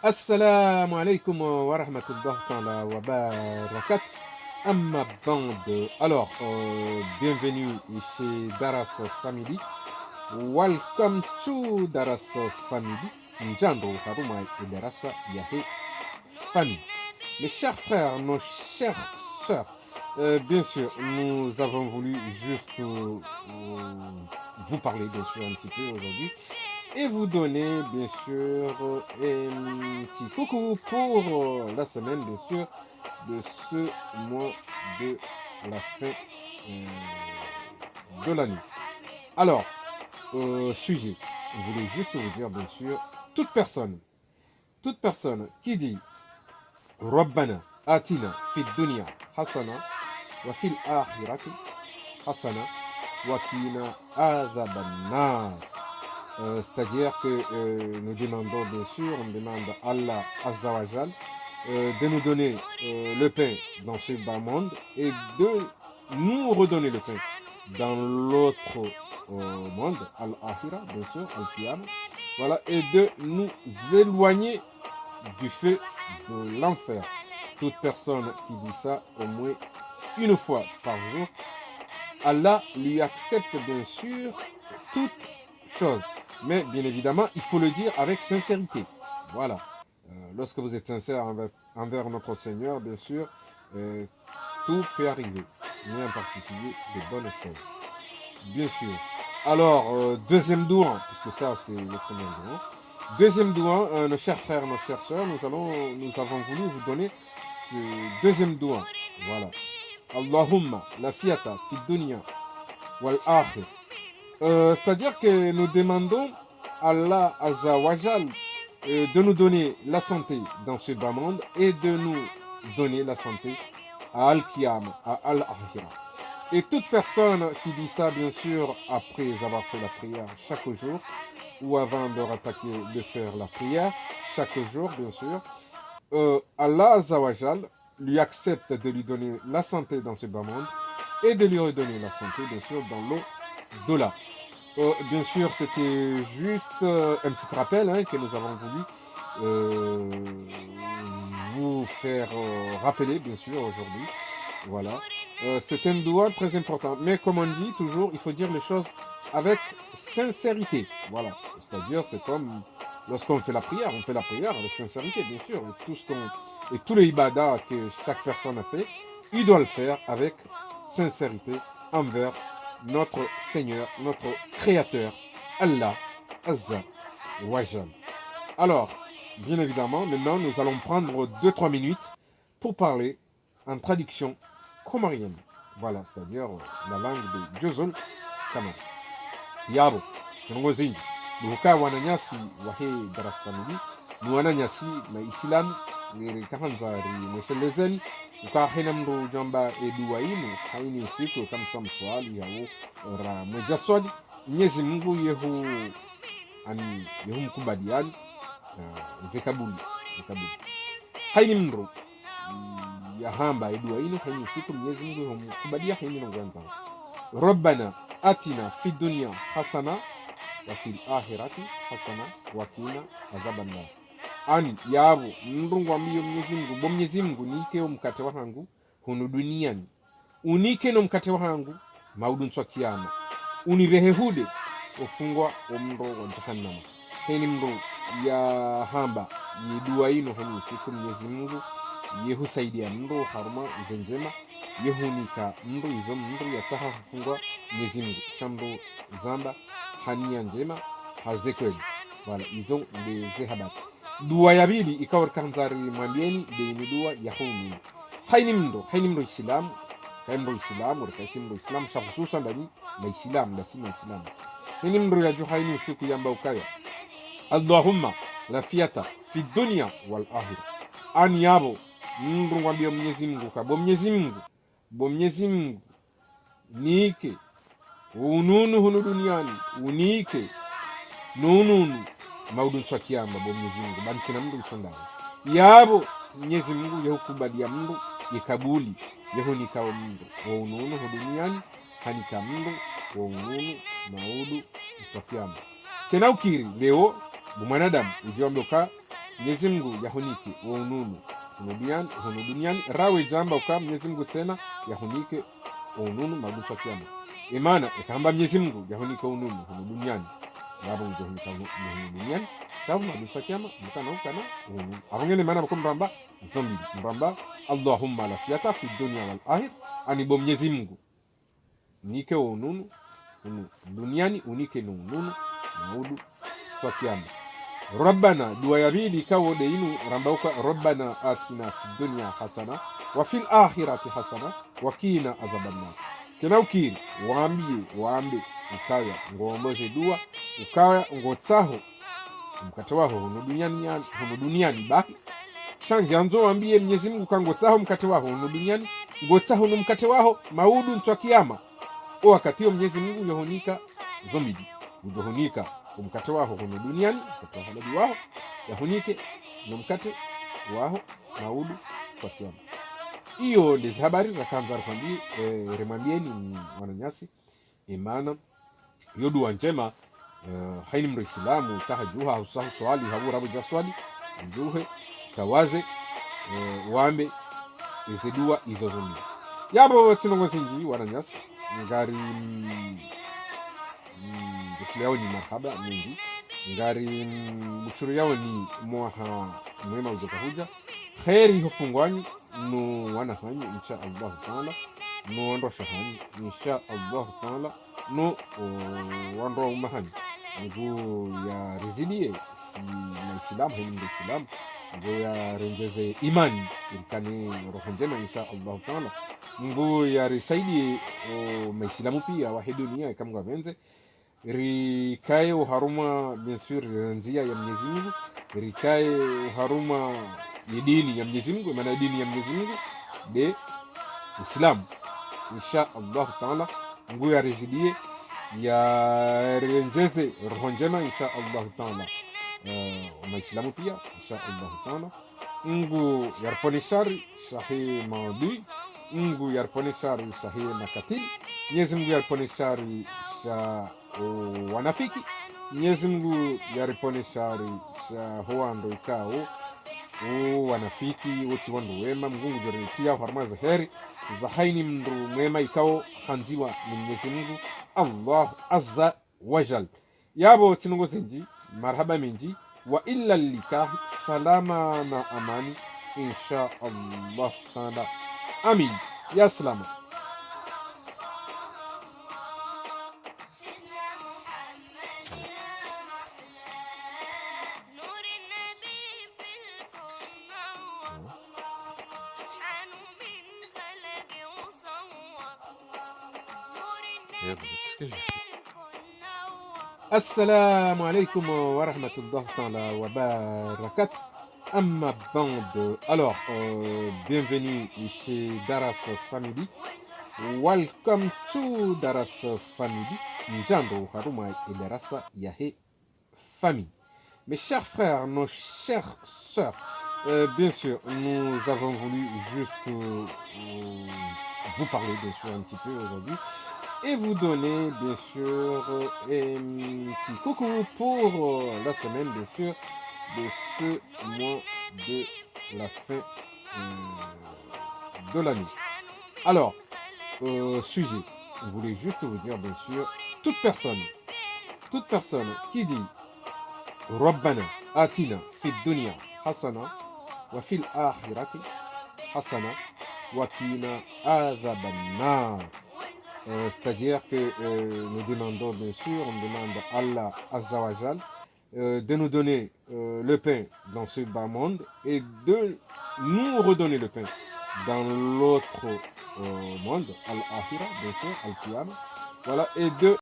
Assalamu alaikum wa rahmatullah ta'ala wa barakat. Amma bande. Alors, bienvenue chez Daras Family. Welcome to Daras Family. Njando Haruma et Darasa Yahe Family. Mes chers frères, nos chères sœurs, bien sûr, nous avons voulu juste vous parler, bien sûr, un petit peu aujourd'hui et vous donner, bien sûr, un petit coucou pour la semaine, bien sûr, de ce mois de la fin de l'année. Alors, sujet, je voulais juste vous dire, bien sûr, toute personne qui dit ربنا آتنا في الدنيا حسنة وفي الآخرة حسنة وقنا عذاب النار. C'est-à-dire que nous demandons bien sûr, on demande à Allah Azzawajal de nous donner le pain dans ce bas monde et de nous redonner le pain dans l'autre monde, Al-Akhira, bien sûr, Al-Qiyam, voilà, et de nous éloigner du feu de l'enfer. Toute personne qui dit ça au moins une fois par jour, Allah lui accepte bien sûr toute chose. Mais bien évidemment, il faut le dire avec sincérité. Voilà. Lorsque vous êtes sincère envers notre Seigneur, bien sûr, tout peut arriver. Mais en particulier des bonnes choses. Bien sûr. Alors, deuxième doigt, puisque ça c'est le premier doigt. Deuxième doigt, nos chers frères, nos chères sœurs, nous avons voulu vous donner ce deuxième doigt. Voilà. Allahumma la fiata fi dunya wal akhir. C'est-à-dire que nous demandons à Allah Azzawajal de nous donner la santé dans ce bas monde et de nous donner la santé à Al-Qiyam, à Al-Akhira. Et toute personne qui dit ça, bien sûr, après avoir fait la prière chaque jour, ou avant de rattaquer, de faire la prière, chaque jour, bien sûr, Allah Azzawajal lui accepte de lui donner la santé dans ce bas monde et de lui redonner la santé, bien sûr, dans l'au-delà. Bien sûr, c'était juste un petit rappel que nous avons voulu vous faire rappeler, bien sûr, aujourd'hui. Voilà. C'est un doigt très important. Mais comme on dit toujours, il faut dire les choses avec sincérité. Voilà. C'est-à-dire, c'est comme lorsqu'on fait la prière. On fait la prière avec sincérité, bien sûr. Et tout le ibadah que chaque personne a fait, il doit le faire avec sincérité envers notre Seigneur, notre Créateur, Allah Azza wa Jal. Alors, bien évidemment, maintenant, nous allons prendre 2-3 minutes pour parler en traduction comorienne. Voilà, c'est-à-dire la langue de Jozol Kamar. Yabo, tunongozinji. Nuhuka wananyasi wahe daras famili. Nuwananyasi na Islam ngiri kahanzari mweshelezeni. Uka hena mru jamba eduwa inu. Haini usiku kama samswali yao ra mwejaswali. Mwenyezi Mungu yehu mkubaliani zekabuli. Haini mru yahamba eduwa inu. Haini usiku Mwenyezi Mungu yehu mkubalia haini nongwanza. Rabbana atina fi dunya hasana wa fil akhirati hasana wa qina adhaban nar. Ani yabo mrungwambiyo Mwenyezi Mungu, bo Mwenyezi Mungu nike mkate wangu hunu duniani, unike no mkate wangu mauduntswa kiyama, unirehehude ofungwa omro wa jahannama. Heni mru ya hamba yedua ino hani usiku Mwenyezi Mungu yehusaidia mru haruma zenjema yehunika mru izo mru yataha hufungwa Mwenyezi Mungu shamru zamba hania njema hazekweli. Wala izo ndeze habari. Dua ya pili ikawa kanzari mwambieni ni dua ya hunu. Haini mru Islam, mru Islam shahususan ndani na Islam na sima Islam. Haini mru ya juhaini usiku yamba ukaya. Allahumma la fiata fi dunya wal akhirah. Ani yabo mru mwambia Mwenyezi Mungu ka bo Mwenyezi Mungu nike ununu hunu duniani unike nununu mauduntswa kiyama bo Mwenyezi Mungu bansina mndu itondao yabo Mwenyezi Mungu yahukubalia mndu ikabuli yahunika mndu wa ununu hu duniani hanika mndu wa ununu maudu mtswa kiyama. Kena ukiri leo mwanadamu ujiombe ka Mwenyezi Mungu yahunike ununu hunu duniani rawe jamba uka Mwenyezi Mungu tena yahunike ununu madufa kiyama. Imana ikamba Mwenyezi Mungu yahunike ununu hunu duniani yabo njohunika hunu duniani sababu madufa kiyama mukana ukana ununu abongene mana bakum ramba zombi mramba Allahumma la fiyata fi dunya wal akhir anibo Mwenyezi Mungu nike ununu hunu duniani unike ununu maudu fakiyama. Rabbana dua ya pili ikawo de inu rambauka Rabbana atina fid dunya hasana wa fil akhirati hasana wa qina adhaban nar. Kena ukiri waambe ukaya ngomboze dua ukaya ngotsaho mkate waho hunu duniani baki shangianzo waambie Mwenyezi Mungu kangotsaho mkate waho hunu duniani ngotsaho no mkate waho maudu ntwa kiyama o wakati Mwenyezi Mungu yohonika zomidi ujohonika umkate waho hunu duniani mkate waho halali waho yahunike no mkate waho maudu ntwa kiyama. Iyo ndezi habari rakanza kwambi remambieni wananyasi imana yo dua njema haini mro Islamu kahajuha husahu swali habu rabu jaswali njuhe tawaze wambe izi dua izo zombi yabo tinongo sinji wananyasi ngari bushuri yao ni marhaba menji ngari bushuri yao ni mwaha mwema ujoka huja kheri hufungwani no wana hanyi insha Allah taala no wando shahani insha Allah taala no wando mahani ngo ya rizidie si na Islam hini Islam ngo ya renjeze imani irikane roho njema insha Allah taala ngo ya risaidie maislamu pia wa dunia kama gavenze rikaye uharuma bien sûr nzia ya Mwenyezi Mungu rikaye uharuma dini ya Mwenyezi Mungu maana dini ya Mwenyezi Mungu de Uislamu insha Allah taala ngo ya rezidie ya renjeze roho njema insha Allah taala Waislamu pia insha Allah taala ngo yarpone shari sahi maudi ngo yarpone shari sahi makatil Mwenyezi Mungu yarpone shari sha wanafiki Mwenyezi Mungu yarpone shari sha hoando ikao wanafiki wote wandu wema Mungu joritia harma za heri za haini mndu mwema ikao hanziwa ni Mwenyezi Mungu Allah azza wa jal. Yabo tinungo senji marhaba minji wa illa likah salama na amani insha Allah taala amin ya salama. Assalamu alaikum wa rahmatullahi ta'ala wa barakatuh. Amma bande. Alors, bienvenue chez Daras Family. Welcome to Daras Family. Njando haruma et Darasa Yahe Famille. Mes chers frères, nos chères sœurs, bien sûr, nous avons voulu juste vous parler bien sûr un petit peu aujourd'hui et vous donner bien sûr un petit coucou pour la semaine bien sûr de ce mois de la fin de l'année. Alors, sujet, je voulais juste vous dire bien sûr, toute personne qui dit Rabbana atina fid dunya hasana wa fil akhirati hasana wa qina adhaban nar. C'est-à-dire que nous demandons bien sûr, on demande à Allah Azza wa Jal de nous donner le pain dans ce bas monde et de nous redonner le pain dans l'autre monde, Al-Akhira, bien sûr, Al-Qiyam. Voilà, et de